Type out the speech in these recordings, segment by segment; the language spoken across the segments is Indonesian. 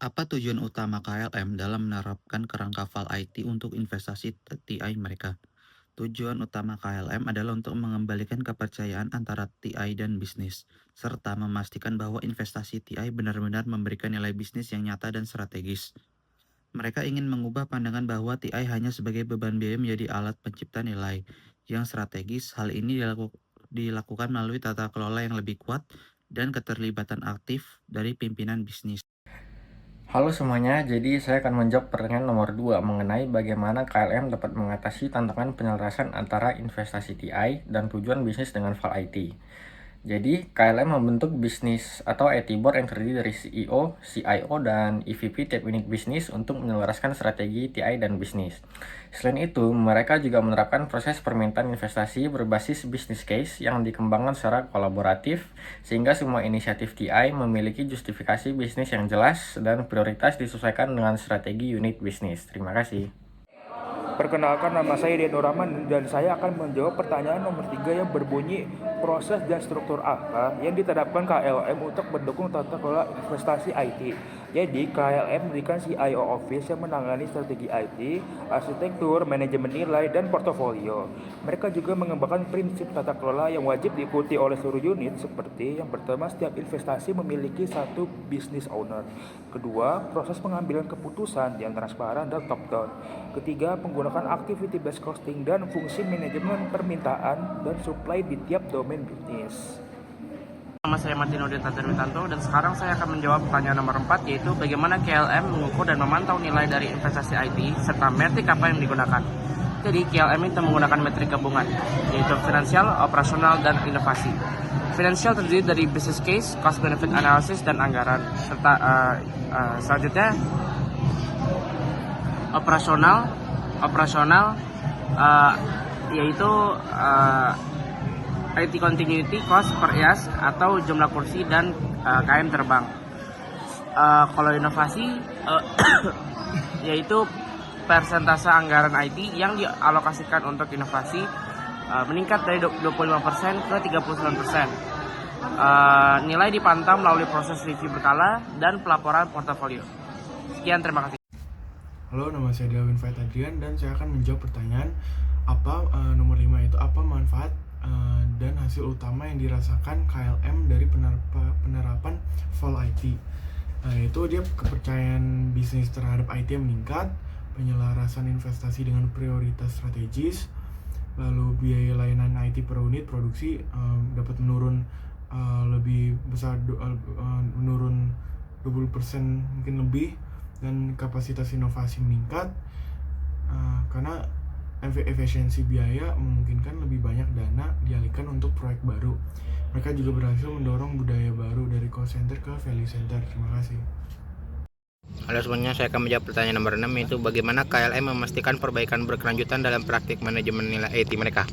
Apa tujuan utama KLM dalam menerapkan kerangka fal IT untuk investasi TI mereka? Tujuan utama KLM adalah untuk mengembalikan kepercayaan antara TI dan bisnis, serta memastikan bahwa investasi TI benar-benar memberikan nilai bisnis yang nyata dan strategis. Mereka ingin mengubah pandangan bahwa TI hanya sebagai beban biaya menjadi alat pencipta nilai yang strategis. Hal ini dilakukan melalui tata kelola yang lebih kuat dan keterlibatan aktif dari pimpinan bisnis. Halo semuanya, jadi saya akan menjawab pertanyaan nomor 2 mengenai bagaimana KLM dapat mengatasi tantangan penyelarasan antara investasi TI dan tujuan bisnis dengan fal IT. Jadi, KLM membentuk bisnis atau IT board yang terdiri dari CEO, CIO, dan EVP tiap unit bisnis untuk menyelaraskan strategi TI dan bisnis. Selain itu, mereka juga menerapkan proses permintaan investasi berbasis business case yang dikembangkan secara kolaboratif, sehingga semua inisiatif TI memiliki justifikasi bisnis yang jelas dan prioritas disesuaikan dengan strategi unit bisnis. Terima kasih. Perkenalkan, nama saya Dian Nuraman dan saya akan menjawab pertanyaan nomor 3 yang berbunyi proses dan struktur apa yang diterapkan KLM untuk mendukung tata kelola investasi IT. Jadi KLM memberikan CIO Office yang menangani strategi IT, arsitektur, manajemen nilai, dan portofolio. Mereka juga mengembangkan prinsip tata kelola yang wajib diikuti oleh seluruh unit seperti yang pertama, setiap investasi memiliki satu business owner. Kedua, proses pengambilan keputusan yang transparan dan top down. Ketiga, menggunakan activity based costing dan fungsi manajemen permintaan dan supply di tiap domain bisnis. Nama saya Martinudin Tantarwitanto dan sekarang saya akan menjawab pertanyaan nomor 4, yaitu bagaimana KLM mengukur dan memantau nilai dari investasi IT serta metrik apa yang digunakan. Jadi KLM itu menggunakan metrik gabungan, yaitu finansial, operasional, dan inovasi. Finansial terdiri dari business case, cost benefit analysis, dan anggaran. Serta selanjutnya operasional yaitu IT continuity, cost per IAS atau jumlah kursi dan KM terbang. Kalau inovasi yaitu persentase anggaran IT yang dialokasikan untuk inovasi meningkat dari 25% ke 39%. Nilai dipantau melalui proses review berkala dan pelaporan portofolio. Sekian, terima kasih. Halo, nama saya Delwin Fait Adrian dan saya akan menjawab pertanyaan nomor 5 itu apa manfaat dan hasil utama yang dirasakan KLM dari penerapan fal IT. Yaitu dia kepercayaan bisnis terhadap IT yang meningkat, penyelarasan investasi dengan prioritas strategis, lalu biaya layanan IT per unit produksi dapat menurun lebih besar, menurun 20% mungkin lebih, dan kapasitas inovasi meningkat karena efisiensi biaya memungkinkan lebih banyak dana dialihkan untuk proyek baru. Mereka juga berhasil mendorong budaya baru dari cost center ke value center. Terima kasih. Halo semuanya, saya akan menjawab pertanyaan nomor 6, yaitu bagaimana KLM memastikan perbaikan berkelanjutan dalam praktik manajemen nilai IT mereka.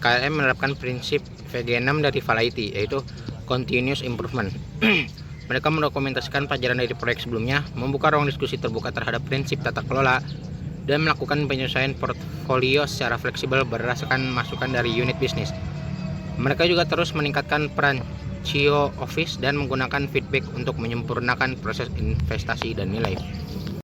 KLM menerapkan prinsip VG6 dari fal IT, yaitu Continuous Improvement. Mereka mendokumentasikan pelajaran dari proyek sebelumnya, membuka ruang diskusi terbuka terhadap prinsip tata kelola, dan melakukan penyesuaian portfolio secara fleksibel berdasarkan masukan dari unit bisnis. Mereka juga terus meningkatkan peran CEO Office dan menggunakan feedback untuk menyempurnakan proses investasi dan nilai.